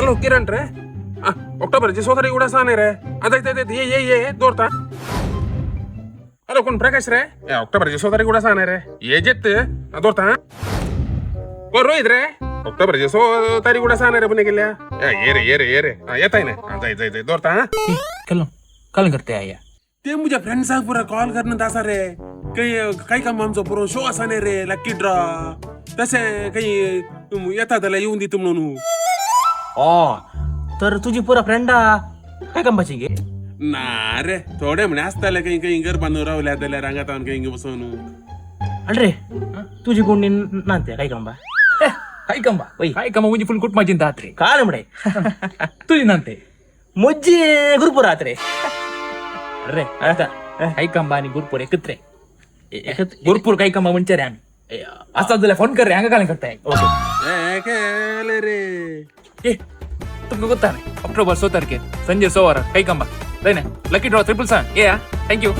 hello किरण रे ऑक्टोबरची 16 उडा साने रे आता ये दोरता hello कोण प्रकाश रे ऑक्टोबरची 16 उडा साने रे ये जेत दोरता कोण रोहित रे ऑक्टोबरची 16 उडा साने रे पुणे गेल्या ये रे येत आहे ना जाय दोरता कल कल करते आया ते मुझ्या फ्रेंड्स पुरा कॉल करणं तासा रे काही काम आमचं पुरो शो असा नाही रे लकी ड्रॉ तसे काही येतात त्याला येऊन देतो म्हणून तर तुझी पुरा फ्रेंड काय कंबाची गे ना रे थोडे म्हणे असताले काही घर बांधून रावल्या त्याला रांगात आणून काही बसवून अरे तुझी कोणी नांते काय कंबा काय कंबा काय कंबा म्हणजे फुल कुट माझी दात रे काल म्हणे तुझी नांते मुज्जी ग्रुप राहत रे अरे आता काय कंबा आणि गुरपूर एकत्र गुरपूर काय कंबा म्हणजे रे आम्ही असा तुला फोन कर रे हंगा काय करताय केले रे ए तुमको ಗೊತ್ತಾ ಅಕ್ಟೋಬರ್ 16 ಸಂಜೆ 16 ಕೈ ಕಂಬ ಲೈನೆ ಲಕ್ಕಿ ಡ್ರಾ 777 ಥ್ಯಾಂಕ್ ಯು